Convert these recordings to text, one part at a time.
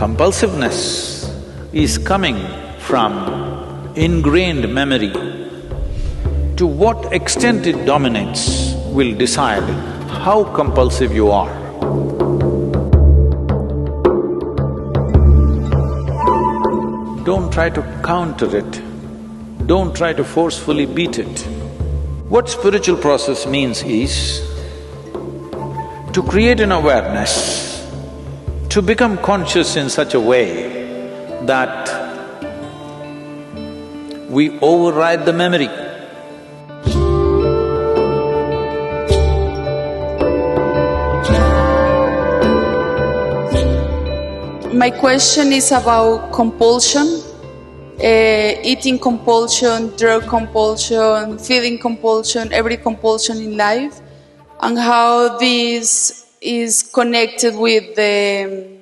Compulsiveness is coming from ingrained memory. To what extent it dominates will decide how compulsive you are. Don't try to counter it, don't try to forcefully beat it. What spiritual process means is to create an awareness, to become conscious in such a way that we override the memory. My question is about compulsion, eating compulsion, drug compulsion, feeding compulsion, every compulsion in life, and how this is connected with a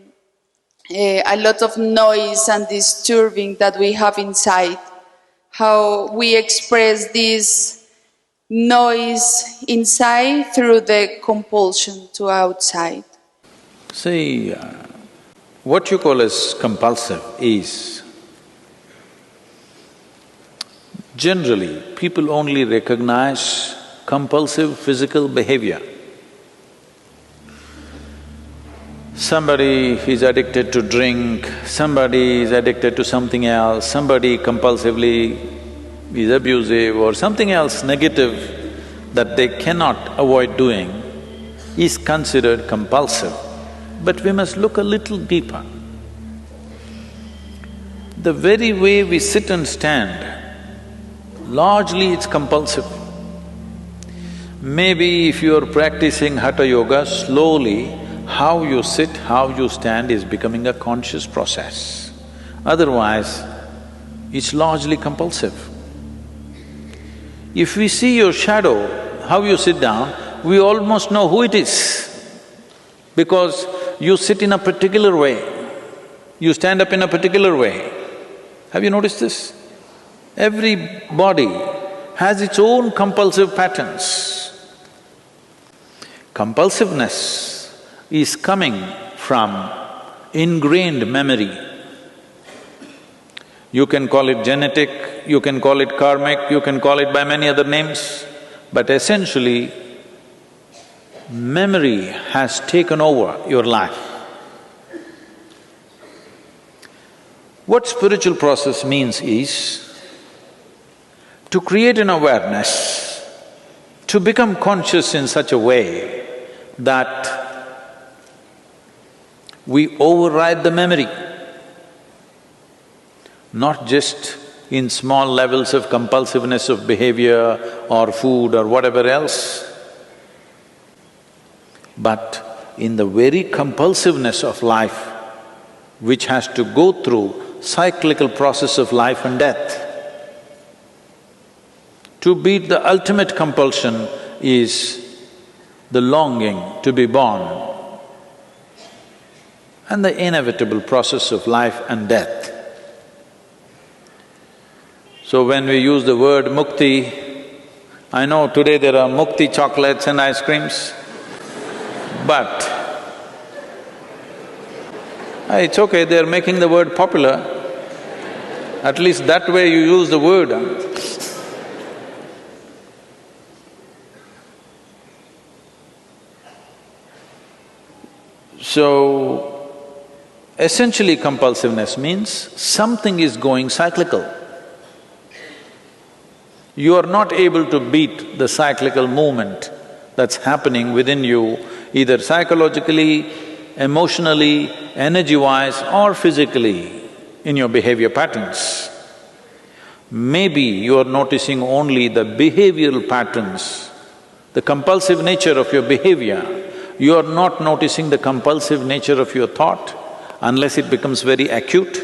lot of noise and disturbing that we have inside. How we express this noise inside through the compulsion to outside. See, what you call as compulsive is, generally, people only recognize compulsive physical behavior. Somebody is addicted to drink, somebody is addicted to something else, somebody compulsively is abusive or something else negative that they cannot avoid doing is considered compulsive. But we must look a little deeper. The very way we sit and stand, largely it's compulsive. Maybe if you're practicing Hatha Yoga, slowly how you sit, how you stand is becoming a conscious process. Otherwise, it's largely compulsive. If we see your shadow, how you sit down, we almost know who it is, because you sit in a particular way, you stand up in a particular way. Have you noticed this? Every body has its own compulsive patterns. Compulsiveness is coming from ingrained memory. You can call it genetic, you can call it karmic, you can call it by many other names, but essentially, memory has taken over your life. What spiritual process means is to create an awareness, to become conscious in such a way that we override the memory, not just in small levels of compulsiveness of behavior or food or whatever else, but in the very compulsiveness of life, which has to go through cyclical process of life and death. To beat the ultimate compulsion is the longing to be born and the inevitable process of life and death. So when we use the word mukti, I know today there are mukti chocolates and ice creams, but it's okay, they're making the word popular. At least that way you use the word. So, essentially compulsiveness means something is going cyclical. You are not able to beat the cyclical movement that's happening within you, either psychologically, emotionally, energy-wise or physically in your behavior patterns. Maybe you are noticing only the behavioral patterns, the compulsive nature of your behavior. You are not noticing the compulsive nature of your thought unless it becomes very acute,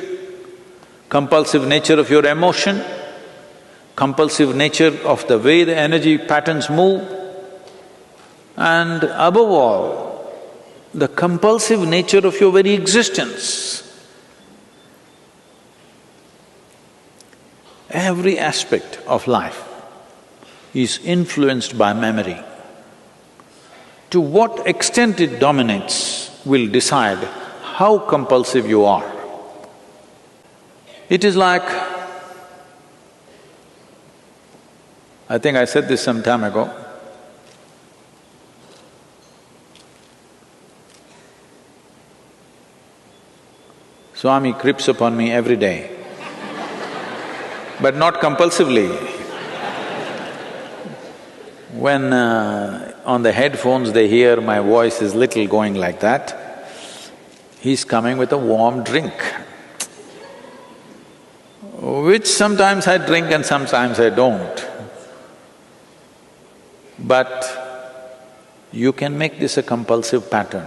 compulsive nature of your emotion, compulsive nature of the way the energy patterns move, and above all, the compulsive nature of your very existence. Every aspect of life is influenced by memory. To what extent it dominates will decide how compulsive you are. It is like… I think I said this some time ago. Swami creeps upon me every day, but not compulsively. When on the headphones they hear my voice is little going like that, he's coming with a warm drink, which sometimes I drink and sometimes I don't. But you can make this a compulsive pattern.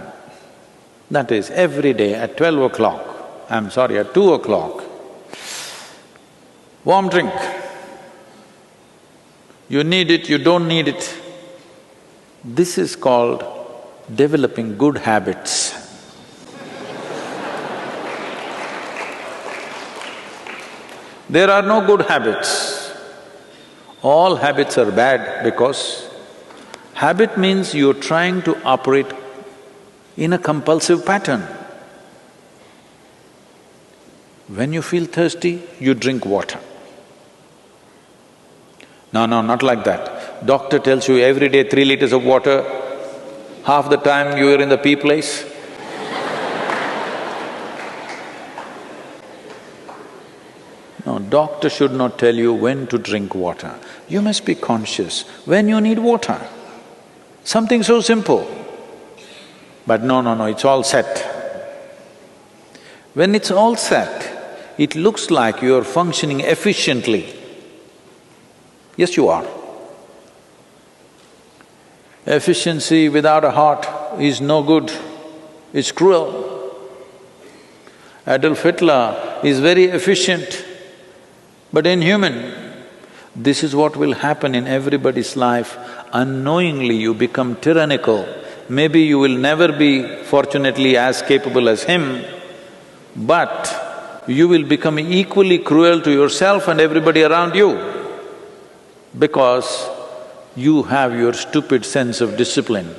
That is, every day at 12 o'clock, at 2 o'clock, warm drink. You need it, you don't need it. This is called developing good habits. There are no good habits. All habits are bad because habit means you're trying to operate in a compulsive pattern. When you feel thirsty, you drink water. No, not like that. Doctor tells you every day 3 liters of water, half the time you are in the pee place. No, doctor should not tell you when to drink water. You must be conscious when you need water. Something so simple. But no, it's all set. When it's all set, it looks like you're functioning efficiently. Yes, you are. Efficiency without a heart is no good, it's cruel. Adolf Hitler is very efficient, but inhuman. This is what will happen in everybody's life. Unknowingly you become tyrannical. Maybe you will never be, fortunately, as capable as him, but you will become equally cruel to yourself and everybody around you because you have your stupid sense of discipline.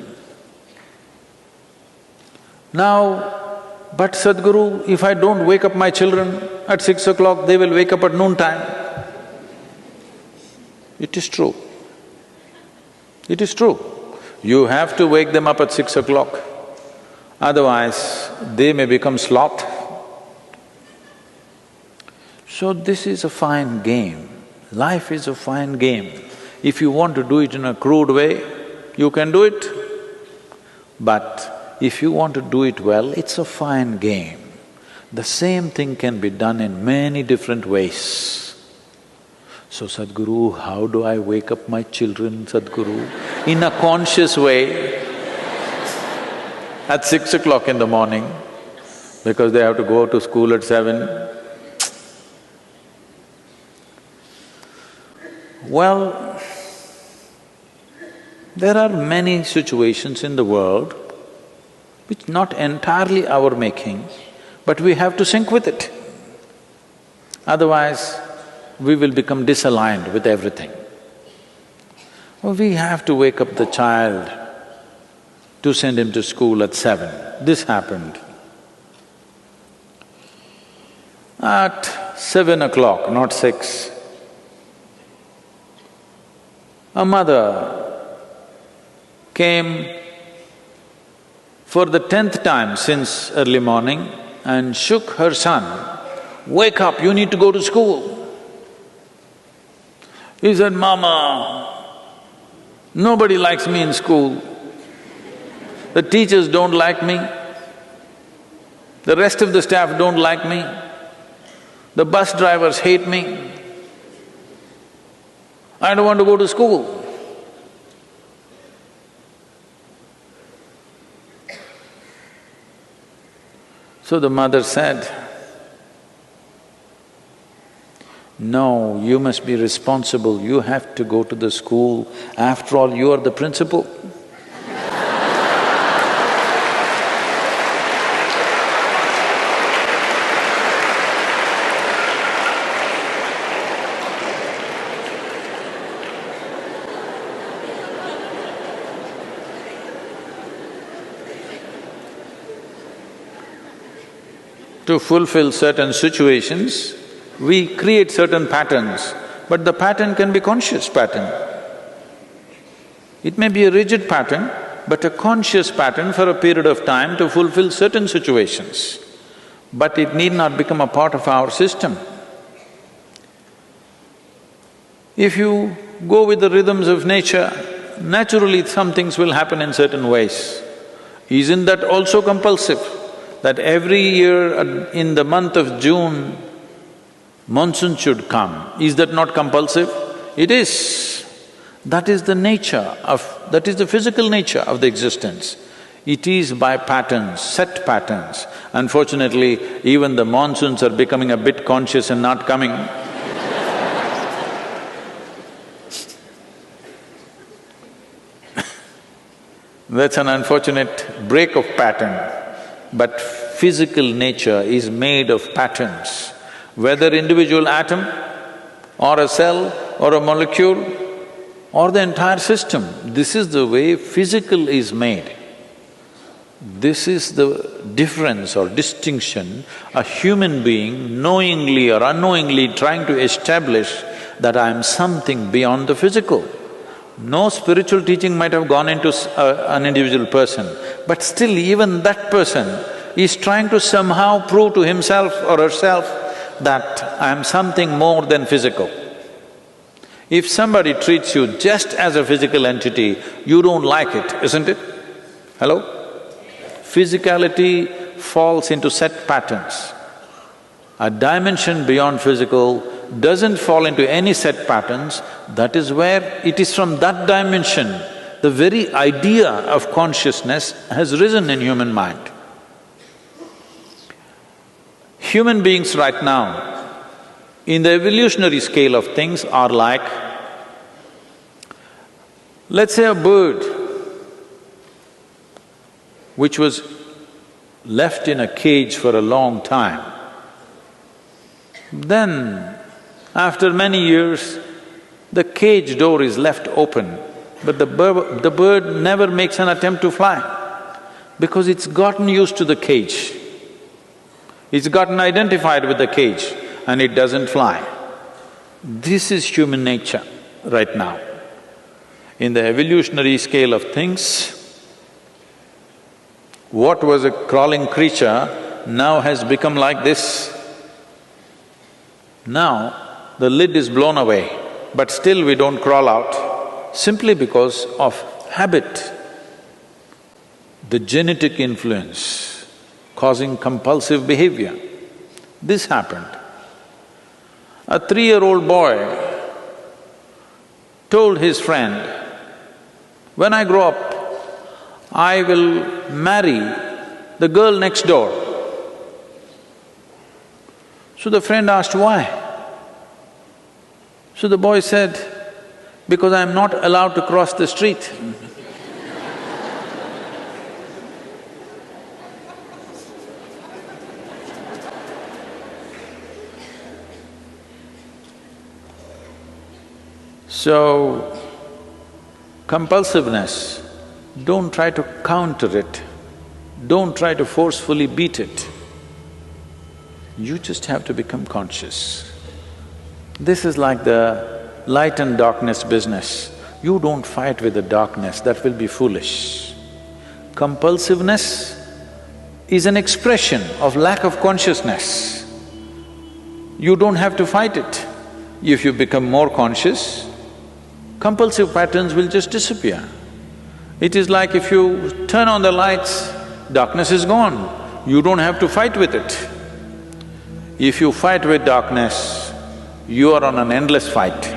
Now, but Sadhguru, if I don't wake up my children at 6 o'clock, they will wake up at noontime. It is true. It is true. You have to wake them up at 6 o'clock, otherwise they may become sloth. So this is a fine game. Life is a fine game. If you want to do it in a crude way, you can do it. But if you want to do it well, it's a fine game. The same thing can be done in many different ways. So, Sadhguru, how do I wake up my children, Sadhguru? In a conscious way, at 6 o'clock in the morning, because they have to go to school at 7. Well, there are many situations in the world which not entirely our making, but we have to sync with it. Otherwise, we will become disaligned with everything. We have to wake up the child to send him to school at 7. This happened. At 7 o'clock, not 6, a mother came for the 10th time since early morning and shook her son, "Wake up, you need to go to school." He said, "Mama, nobody likes me in school. The teachers don't like me. The rest of the staff don't like me. The bus drivers hate me. I don't want to go to school." So the mother said, "No, you must be responsible, you have to go to the school. After all, you are the principal." to fulfill certain situations, we create certain patterns, but the pattern can be conscious pattern. It may be a rigid pattern, but a conscious pattern for a period of time to fulfill certain situations. But it need not become a part of our system. If you go with the rhythms of nature, naturally some things will happen in certain ways. Isn't that also compulsive? That every year in the month of June, monsoon should come. Is that not compulsive? It is. That is the nature that is the physical nature of the existence. It is by patterns, set patterns. Unfortunately, even the monsoons are becoming a bit conscious and not coming. That's an unfortunate break of pattern. But physical nature is made of patterns. Whether individual atom or a cell or a molecule or the entire system, this is the way physical is made. This is the difference or distinction a human being knowingly or unknowingly trying to establish that I am something beyond the physical. No spiritual teaching might have gone into an individual person, but still even that person is trying to somehow prove to himself or herself that I am something more than physical. If somebody treats you just as a physical entity, you don't like it, isn't it? Hello? Physicality falls into set patterns. A dimension beyond physical doesn't fall into any set patterns. That is where it is from that dimension, the very idea of consciousness has risen in human mind. Human beings right now, in the evolutionary scale of things, are like, let's say a bird which was left in a cage for a long time. Then, after many years, the cage door is left open, but the bird never makes an attempt to fly because it's gotten used to the cage. It's gotten identified with the cage and it doesn't fly. This is human nature right now. In the evolutionary scale of things, what was a crawling creature now has become like this. Now, the lid is blown away, but still we don't crawl out, simply because of habit, the genetic influence causing compulsive behavior. This happened. A 3-year-old boy told his friend, "When I grow up, I will marry the girl next door." So the friend asked, "Why?" So the boy said, "Because I'm not allowed to cross the street." So, compulsiveness, don't try to counter it, don't try to forcefully beat it. You just have to become conscious. This is like the light and darkness business. You don't fight with the darkness, that will be foolish. Compulsiveness is an expression of lack of consciousness. You don't have to fight it. If you become more conscious, compulsive patterns will just disappear. It is like if you turn on the lights, darkness is gone. You don't have to fight with it. If you fight with darkness, you are on an endless fight.